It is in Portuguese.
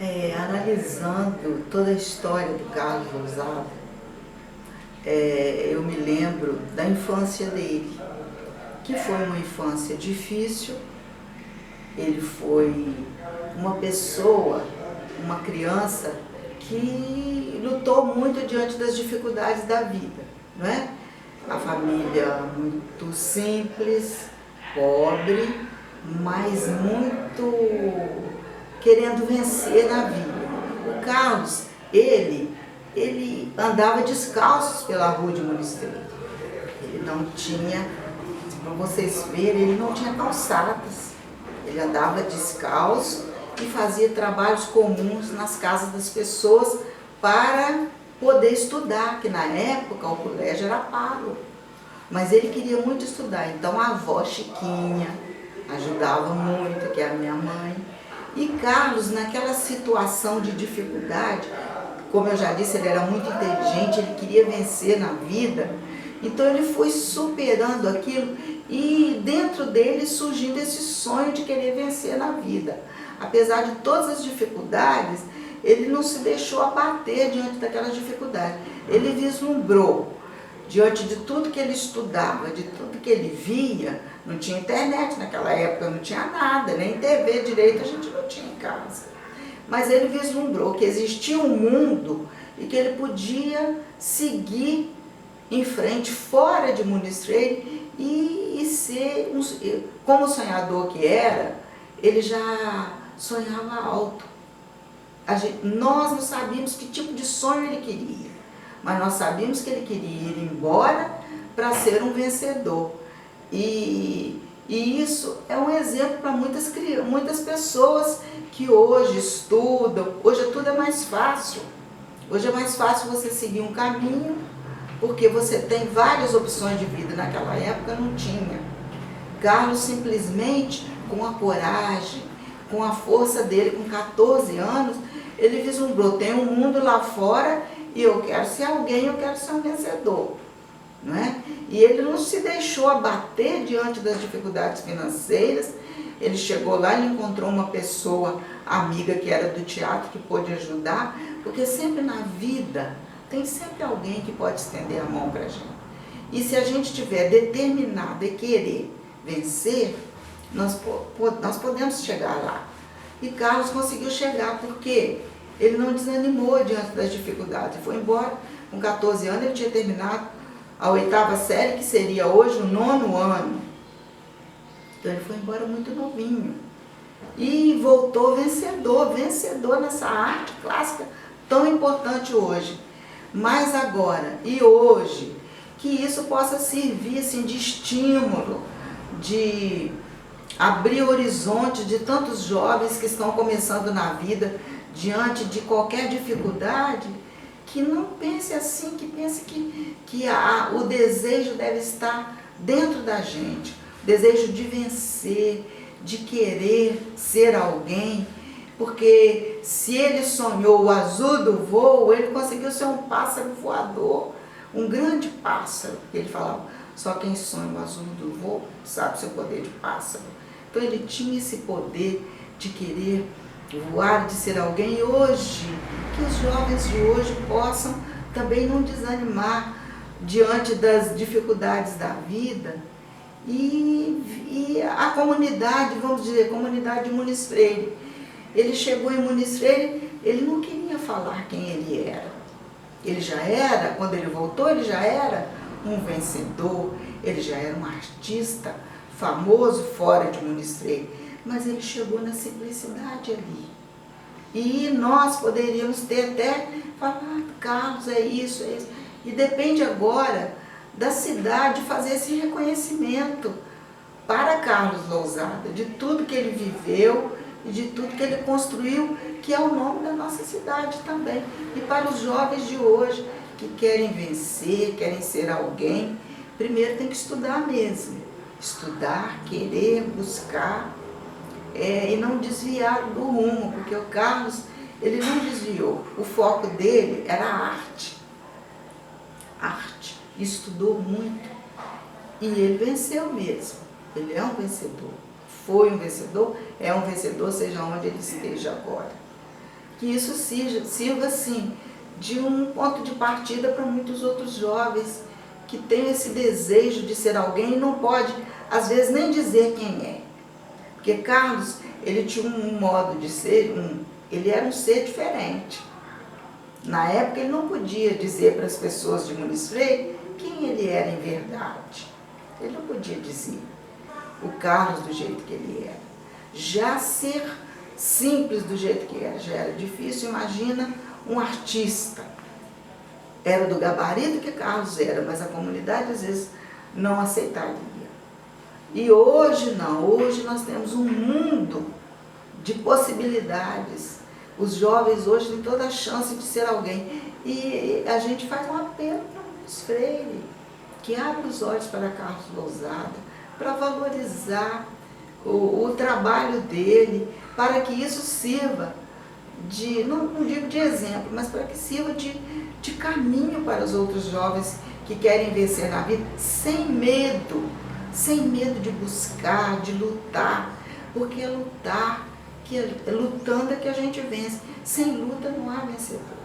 Analisando toda a história do Carlos Lousada, eu me lembro da infância dele, que foi uma infância difícil. Ele foi uma pessoa, uma criança que lutou muito diante das dificuldades da vida, não é? A família muito simples, pobre, mas muito querendo vencer na vida. O Carlos, ele andava descalço pela rua de Monistério. Ele não tinha, para vocês verem, ele não tinha calçadas. Ele andava descalço e fazia trabalhos comuns nas casas das pessoas para poder estudar, que na época o colégio era pago. Mas ele queria muito estudar, então a avó Chiquinha ajudava muito, que é a minha mãe. E Carlos, naquela situação de dificuldade, como eu já disse, ele era muito inteligente, ele queria vencer na vida, então ele foi superando aquilo e dentro dele surgindo esse sonho de querer vencer na vida. Apesar de todas as dificuldades, ele não se deixou abater diante daquelas dificuldades. Ele vislumbrou, diante de tudo que ele estudava, de tudo que ele via. Não tinha internet naquela época, não tinha nada, nem TV direito a gente não tinha em casa. Mas ele vislumbrou que existia um mundo e que ele podia seguir em frente, fora de Muniz Freire, e ser, como sonhador que era, ele já sonhava alto. Nós não sabíamos que tipo de sonho ele queria, mas nós sabíamos que ele queria ir embora para ser um vencedor. E isso é um exemplo para muitas pessoas que hoje estudam. Hoje tudo é mais fácil. Hoje é mais fácil você seguir um caminho, porque você tem várias opções de vida. Naquela época não tinha. Carlos simplesmente, com a coragem, com a força dele, com 14 anos, ele vislumbrou, tem um mundo lá fora e eu quero ser alguém, eu quero ser um vencedor. Não é? E ele não se deixou abater diante das dificuldades financeiras. Ele chegou lá e encontrou uma pessoa amiga que era do teatro, que pôde ajudar, porque sempre na vida tem sempre alguém que pode estender a mão para a gente. E se a gente estiver determinado e querer vencer, nós podemos chegar lá. E Carlos conseguiu chegar porque ele não desanimou diante das dificuldades. Ele foi embora com 14 anos, ele tinha terminado a 8ª série, que seria hoje o 9º ano. Então ele foi embora muito novinho. E voltou vencedor nessa arte clássica tão importante hoje. Mas agora, e hoje, que isso possa servir assim, de estímulo, de abrir horizonte de tantos jovens que estão começando na vida, diante de qualquer dificuldade, que não pense assim, que pense que o desejo deve estar dentro da gente, o desejo de vencer, de querer ser alguém, porque se ele sonhou o azul do voo, ele conseguiu ser um pássaro voador, um grande pássaro. Ele falava, só quem sonha o azul do voo sabe o seu poder de pássaro. Então ele tinha esse poder de querer voar, de ser alguém. E hoje, que os jovens de hoje possam também não desanimar diante das dificuldades da vida. E a comunidade, vamos dizer, a comunidade de Muniz Freire, ele chegou em Muniz Freire, ele não queria falar quem ele era. Ele já era, quando ele voltou, ele já era um vencedor, ele já era um artista famoso fora de Muniz Freire. Mas ele chegou na simplicidade ali. E nós poderíamos ter até falado, Carlos, é isso. E depende agora da cidade fazer esse reconhecimento para Carlos Lousada, de tudo que ele viveu e de tudo que ele construiu, que é o nome da nossa cidade também. E para os jovens de hoje, que querem vencer, querem ser alguém, primeiro tem que estudar mesmo. Estudar, querer, buscar. E não desviar do rumo, porque o Carlos, ele não desviou. O foco dele era a arte. Arte. Estudou muito. E ele venceu mesmo. Ele é um vencedor. Foi um vencedor, é um vencedor, seja onde ele esteja agora. que isso sirva assim, de um ponto de partida para muitos outros jovens que têm esse desejo de ser alguém e não pode, às vezes, nem dizer quem é. Porque Carlos, ele tinha um modo de ser, ele era um ser diferente. Na época ele não podia dizer para as pessoas de Muniz Freire quem ele era em verdade. Ele não podia dizer o Carlos do jeito que ele era. Já ser simples do jeito que era, já era difícil. Imagina um artista. Era do gabarito que Carlos era, mas a comunidade às vezes não aceitaria. E hoje não, hoje nós temos um mundo de possibilidades. Os jovens hoje têm toda a chance de ser alguém. E a gente faz um apelo para Muniz Freire, que abre os olhos para Carlos Lousada, para valorizar o trabalho dele, para que isso sirva de, não digo de exemplo, mas para que sirva de caminho para os outros jovens que querem vencer na vida, sem medo de buscar, de lutar, porque é lutando é que a gente vence. Sem luta não há vencedor.